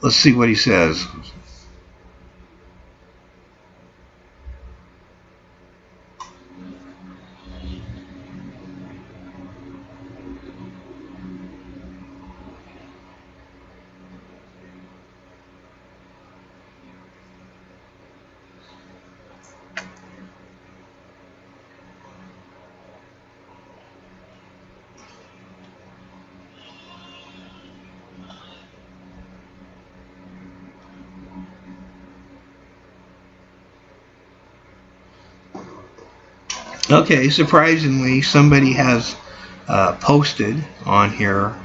Let's see what he says. Okay, surprisingly, somebody has posted on here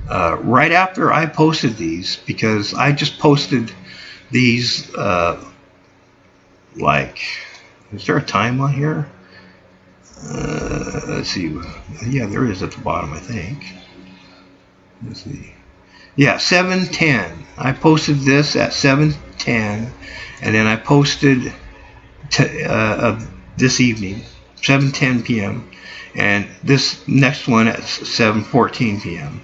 right after I posted these, because I just posted these like, is there a time on here? Let's see. Yeah, there is at the bottom, I think. Let's see. Yeah, 7:10. I posted this at 7:10, and then I posted this evening, 7:10 p.m., and this next one at 7:14 p.m.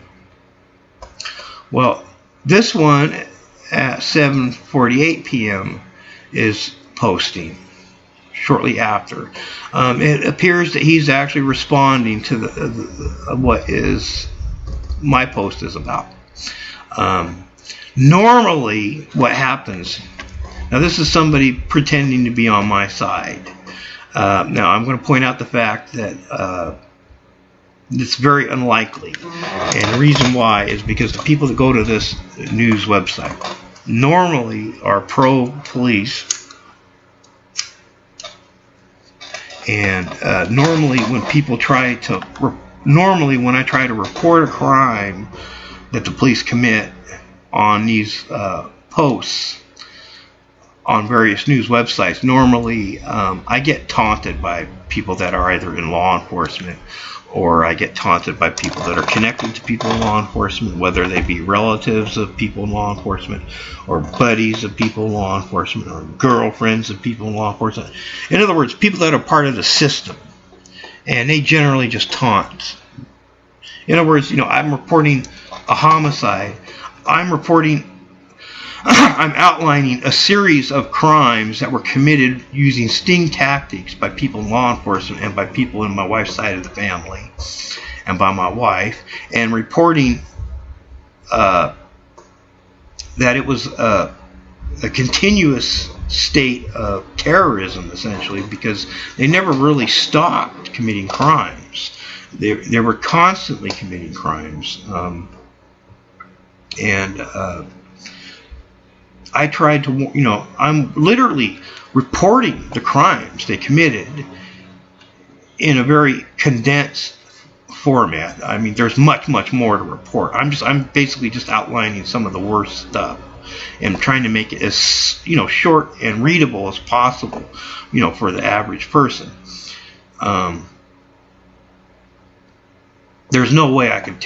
Well, this one at 7:48 p.m. is posting shortly after. It appears that he's actually responding to what is my post is about. Normally, what happens, now this is somebody pretending to be on my side. Now, I'm going to point out the fact that it's very unlikely. And the reason why is because the people that go to this news website normally are pro-police. And normally when I try to report a crime that the police commit on these posts on various news websites, normally I get taunted by people that are either in law enforcement, or I get taunted by people that are connected to people in law enforcement, whether they be relatives of people in law enforcement, or buddies of people in law enforcement, or girlfriends of people in law enforcement. In other words, people that are part of the system, and they generally just taunt. In other words, I'm reporting a homicide. I'm outlining a series of crimes that were committed using sting tactics by people in law enforcement and by people in my wife's side of the family and by my wife, and reporting that it was a continuous state of terrorism, essentially, because they never really stopped committing crimes. They were constantly committing crimes. I tried to, I'm literally reporting the crimes they committed in a very condensed format. I mean, there's much, much more to report. I'm basically just outlining some of the worst stuff and trying to make it as, short and readable as possible, for the average person. There's no way I could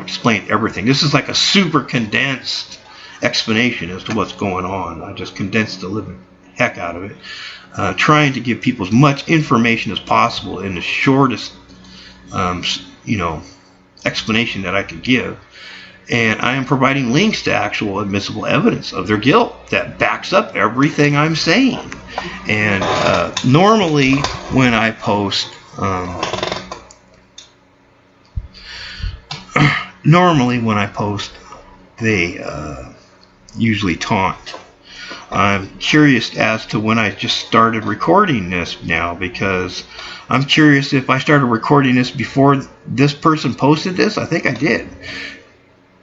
explain everything. This is like a super condensed explanation as to what's going on. I just condensed the living heck out of it, trying to give people as much information as possible in the shortest, explanation that I could give. And I am providing links to actual admissible evidence of their guilt that backs up everything I'm saying. And normally when I post, they usually taunt. I'm curious as to when I just started recording this now, because I'm curious if I started recording this before this person posted this. I think I did.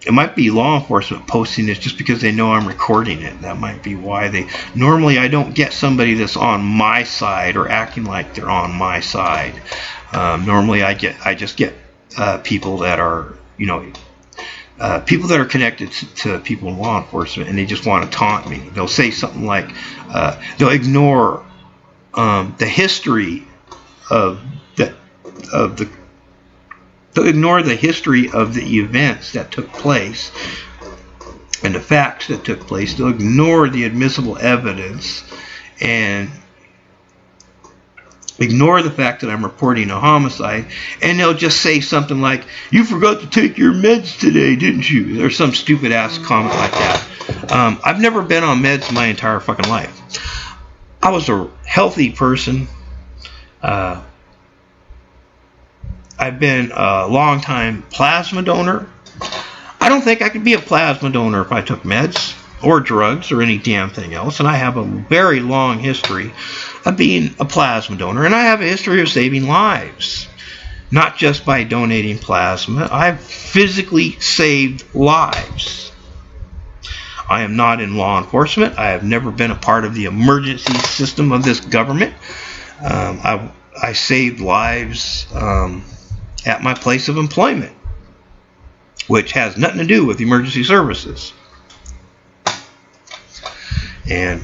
It might be law enforcement posting this just because they know I'm recording it. That might be why they... Normally I don't get somebody that's on my side or acting like they're on my side. Normally I just get people that are, people that are connected to people in law enforcement, and they just want to taunt me. They'll say something like, they'll ignore the history of they'll ignore the history of the events that took place and the facts that took place. They'll ignore the admissible evidence and ignore the fact that I'm reporting a homicide, and they'll just say something like, "You forgot to take your meds today, didn't you?" Or some stupid ass comment like that. I've never been on meds my entire fucking life. I was a healthy person. I've been a long time plasma donor. I don't think I could be a plasma donor if I took meds or drugs or any damn thing else. And I have a very long history of being a plasma donor, and I have a history of saving lives, not just by donating plasma. I've physically saved lives. I am not in law enforcement. I have never been a part of the emergency system of this government. I saved lives at my place of employment, which has nothing to do with emergency services. And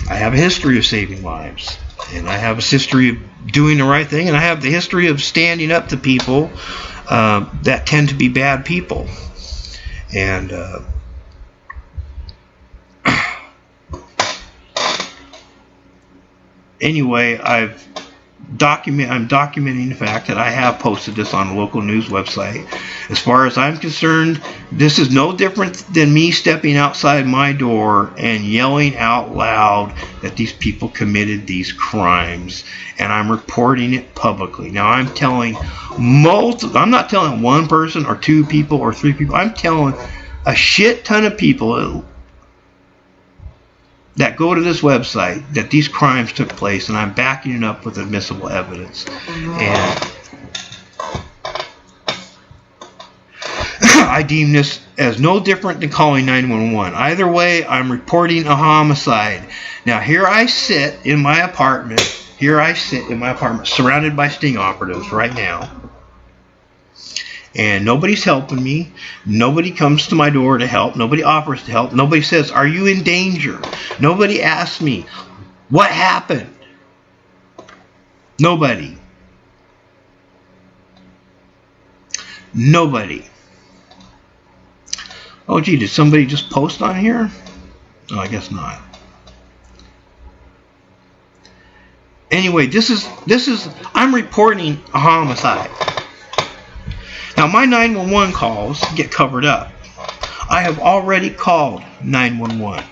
I have a history of saving lives, and I have a history of doing the right thing, and I have the history of standing up to people that tend to be bad people. And anyway, I'm documenting the fact that I have posted this on a local news website. As far as I'm concerned, this is no different than me stepping outside my door and yelling out loud that these people committed these crimes, and I'm reporting it publicly. Now, I'm not telling one person or two people or three people. I'm telling a shit ton of people that go to this website that these crimes took place, and I'm backing it up with admissible evidence. And I deem this as no different than calling 911. Either way, I'm reporting a homicide. Now, here I sit in my apartment, surrounded by sting operatives right now. And nobody's helping me. Nobody comes to my door to help. Nobody offers to help. Nobody says, "Are you in danger?" Nobody asks me, "What happened?" Nobody. Oh, gee, did somebody just post on here? Oh, I guess not. Anyway, I'm reporting a homicide. Now, my 911 calls get covered up. I have already called 911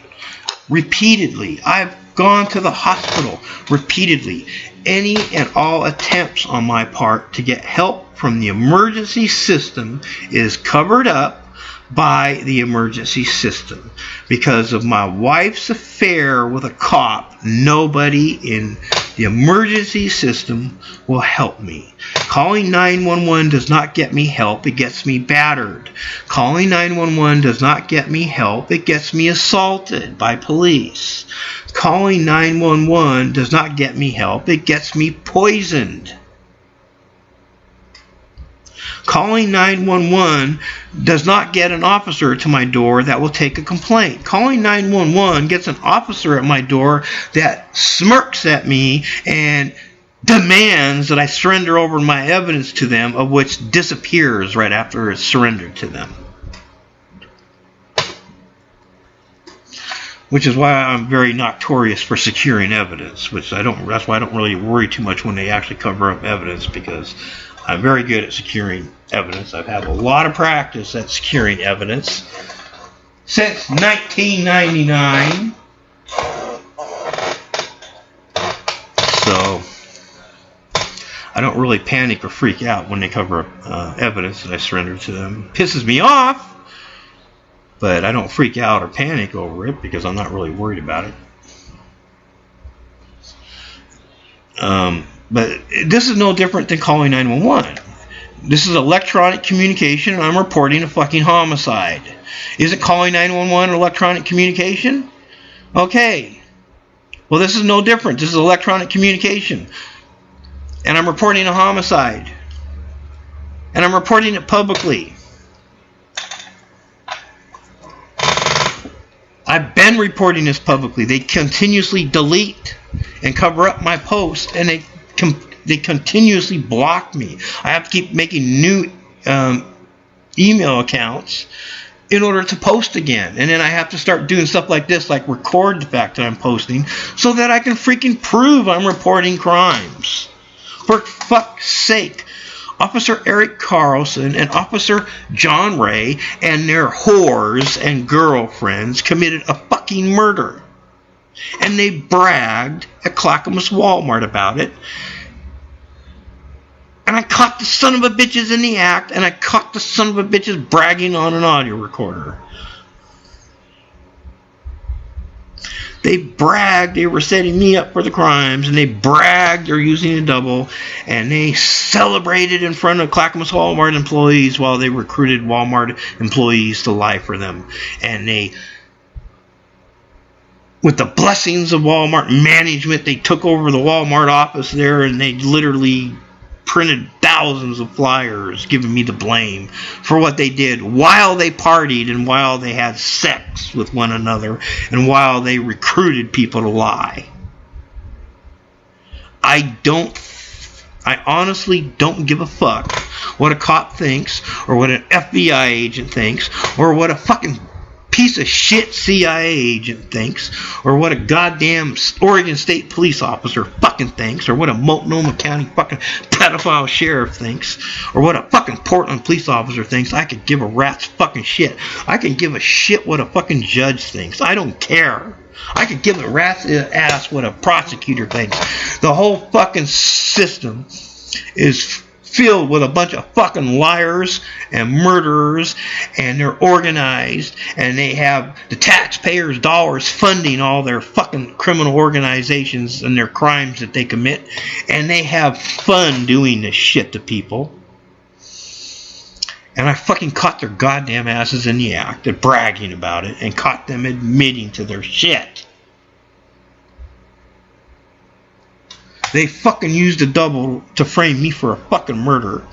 repeatedly. I've gone to the hospital repeatedly. Any and all attempts on my part to get help from the emergency system is covered up by the emergency system. Because of my wife's affair with a cop, nobody in the emergency system will help me. Calling 911 does not get me help, it gets me battered. Calling 911 does not get me help, it gets me assaulted by police. Calling 911 does not get me help, it gets me poisoned. Calling 911 does not get an officer to my door that will take a complaint. Calling 911 gets an officer at my door that smirks at me and demands that I surrender over my evidence to them, of which disappears right after it's surrendered to them. Which is why I'm very notorious for securing evidence, that's why I don't really worry too much when they actually cover up evidence, because I'm very good at securing evidence. I've had a lot of practice at securing evidence since 1999. So I don't really panic or freak out when they cover up evidence that I surrender to them. It pisses me off, but I don't freak out or panic over it because I'm not really worried about it. But this is no different than calling 911. This is electronic communication, and I'm reporting a fucking homicide. Is it calling 911 electronic communication? Okay. Well, this is no different. This is electronic communication. And I'm reporting a homicide. And I'm reporting it publicly. I've been reporting this publicly. They continuously delete and cover up my posts, and they continuously block me. I have to keep making new email accounts in order to post again. And then I have to start doing stuff like this, like record the fact that I'm posting, so that I can freaking prove I'm reporting crimes. For fuck's sake. Officer Eric Carlson and Officer John Ray and their whores and girlfriends committed a fucking murder. And they bragged at Clackamas Walmart about it. And I caught the son of a bitches in the act, and I caught the son of a bitches bragging on an audio recorder. They bragged they were setting me up for the crimes, and they bragged they're using a double, and they celebrated in front of Clackamas Walmart employees while they recruited Walmart employees to lie for them. And they with the blessings of Walmart management, they took over the Walmart office there, and they literally printed thousands of flyers giving me the blame for what they did while they partied and while they had sex with one another and while they recruited people to lie. I honestly don't give a fuck what a cop thinks, or what an FBI agent thinks, or what a fucking piece of shit CIA agent thinks, or what a goddamn Oregon State police officer fucking thinks, or what a Multnomah County fucking pedophile sheriff thinks, or what a fucking Portland police officer thinks. I could give a rat's fucking shit. I can give a shit what a fucking judge thinks. I don't care. I could give a rat's ass what a prosecutor thinks. The whole fucking system is filled with a bunch of fucking liars and murderers, and they're organized, and they have the taxpayers' dollars funding all their fucking criminal organizations and their crimes that they commit, and they have fun doing this shit to people. And I fucking caught their goddamn asses in the act of bragging about it, and caught them admitting to their shit. They fucking used a double to frame me for a fucking murder.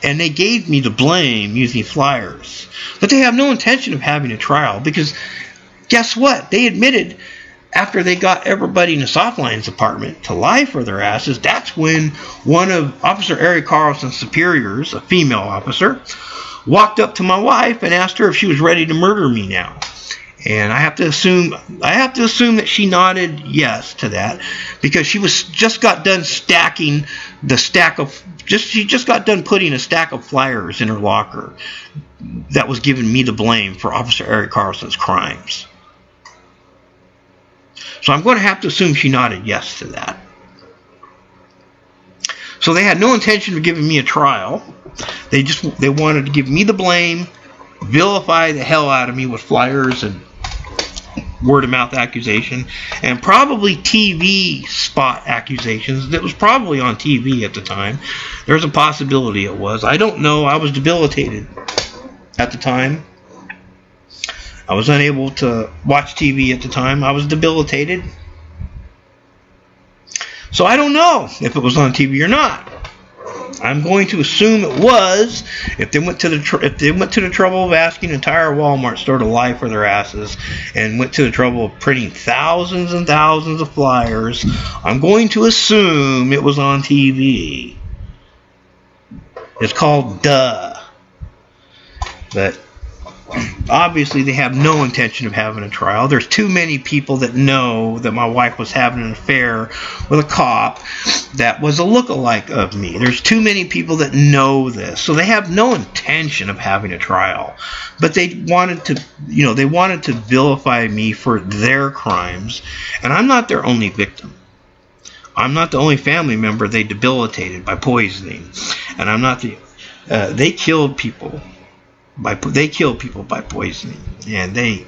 And they gave me the blame using flyers. But they have no intention of having a trial, because guess what? They admitted after they got everybody in the soft lines department to lie for their asses, that's when one of Officer Eric Carlson's superiors, a female officer, walked up to my wife and asked her if she was ready to murder me now. And I have to assume that she nodded yes to that, because she just got done stacking the stack of she just got done putting a stack of flyers in her locker that was giving me the blame for Officer Eric Carlson's crimes. So I'm going to have to assume she nodded yes to that. So they had no intention of giving me a trial. They wanted to give me the blame, vilify the hell out of me with flyers and word-of-mouth accusation, and probably TV spot accusations. That was probably on TV at the time. There's a possibility it was. I don't know. I was debilitated at the time. I was unable to watch TV at the time. I was debilitated. So I don't know if it was on TV or not. I'm going to assume it was. If they went to the trouble of asking an entire Walmart store to lie for their asses, and went to the trouble of printing thousands and thousands of flyers, I'm going to assume it was on TV. It's called duh. But obviously they have no intention of having a trial. There's too many people that know that my wife was having an affair with a cop that was a lookalike of me. There's too many people that know this. So they have no intention of having a trial. But they wanted to vilify me for their crimes. And I'm not their only victim. I'm not the only family member they debilitated by poisoning. And I'm not they killed people. They kill people by poisoning, and they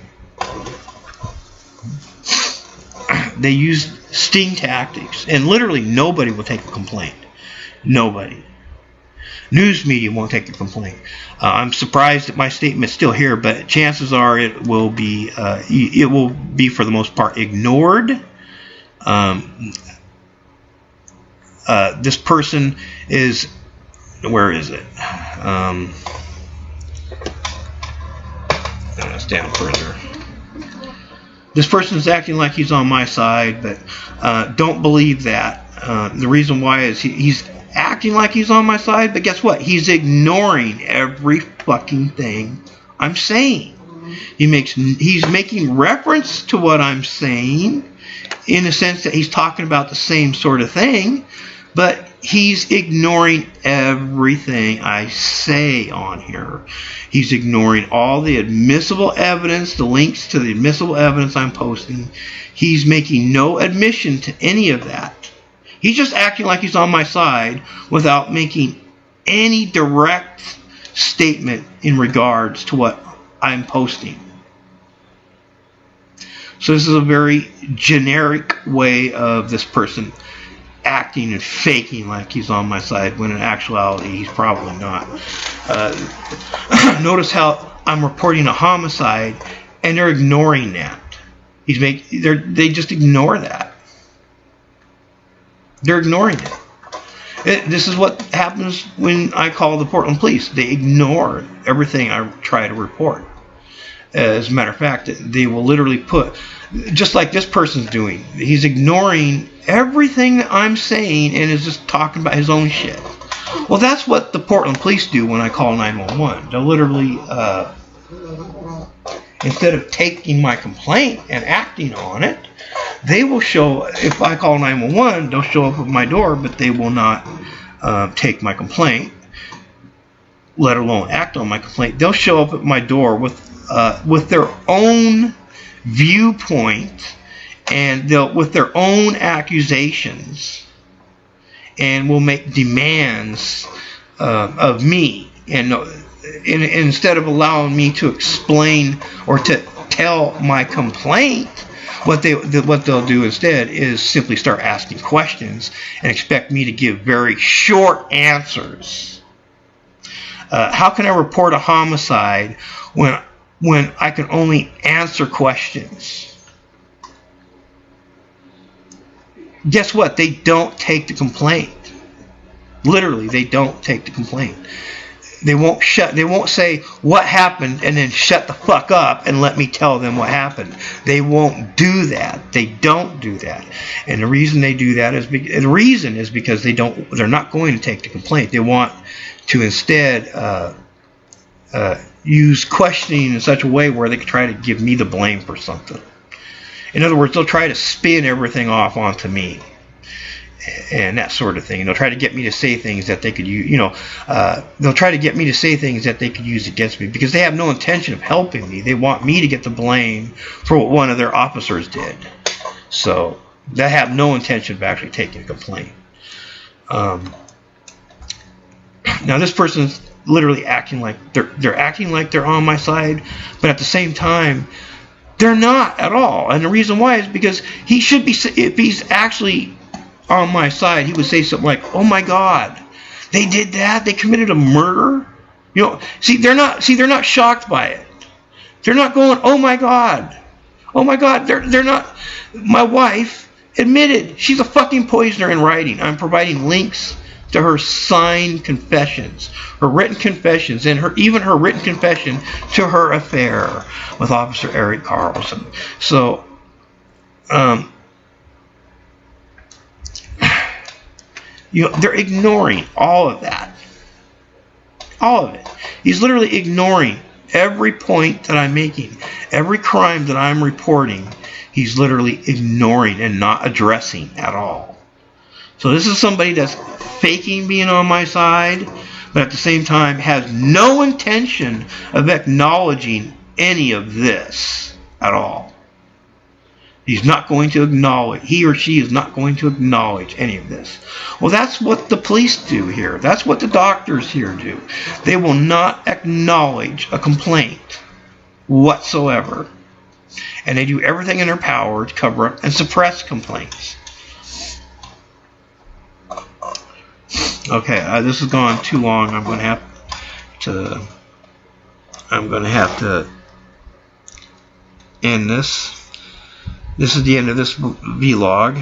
use sting tactics, and literally nobody will take a complaint. Nobody. News media won't take a complaint. I'm surprised that my statement's still here, but chances are it will be for the most part ignored. This person is, where is it? It's down further. This person is acting like he's on my side, but don't believe that. The reason why is he's acting like he's on my side, but guess what? He's ignoring every fucking thing I'm saying. He's making reference to what I'm saying in the sense that he's talking about the same sort of thing, but he's ignoring everything I say on here. He's ignoring all the admissible evidence, the links to the admissible evidence I'm posting. He's making no admission to any of that. He's just acting like he's on my side without making any direct statement in regards to what I'm posting. So this is a very generic way of this person acting and faking like he's on my side, when in actuality he's probably not. Notice how I'm reporting a homicide and they're ignoring that. They just ignore that. They're ignoring it. This is what happens when I call the Portland police. They ignore everything I try to report. As a matter of fact, they will literally put, just like this person's doing, he's ignoring everything that I'm saying and is just talking about his own shit. Well, that's what the Portland police do when I call 911. They'll literally, instead of taking my complaint and acting on it, they will show, if I call 911, they'll show up at my door, but they will not take my complaint, let alone act on my complaint. They'll show up at my door with their own viewpoint and with their own accusations, and will make demands of me. And instead of allowing me to explain or to tell my complaint, what they'll do instead is simply start asking questions and expect me to give very short answers. How can I report a homicide when I can only answer questions? Guess what? They don't take the complaint. Literally, they don't take the complaint. They won't say what happened and then shut the fuck up and let me tell them what happened. They won't do that. They don't do that. And the reason they do that is because they're not going to take the complaint. They want to instead use questioning in such a way where they can try to give me the blame for something. In other words, they'll try to spin everything off onto me. And that sort of thing. And they'll try to get me to say things that they could use, they'll try to get me to say things that they could use against me because they have no intention of helping me. They want me to get the blame for what one of their officers did. So they have no intention of actually taking a complaint. Now this person's literally acting like they're acting like they're on my side, but at the same time, they're not at all. And the reason why is because he should be, if he's actually on my side, he would say something like, "Oh my God, they did that. They committed a murder." They're not shocked by it. They're not going, "Oh my God, oh my God." They're not. My wife admitted she's a fucking poisoner in writing. I'm providing links to her signed confessions, her written confessions, and even her written confession to her affair with Officer Eric Carlson. So, they're ignoring all of that. All of it. He's literally ignoring every point that I'm making. Every crime that I'm reporting, he's literally ignoring and not addressing at all. So this is somebody that's faking being on my side, but at the same time has no intention of acknowledging any of this at all. He's not going to acknowledge, he or she is not going to acknowledge any of this. Well, that's what the police do here. That's what the doctors here do. They will not acknowledge a complaint whatsoever. And they do everything in their power to cover up and suppress complaints. Okay, this has gone too long. I'm going to have to end this. This is the end of this vlog.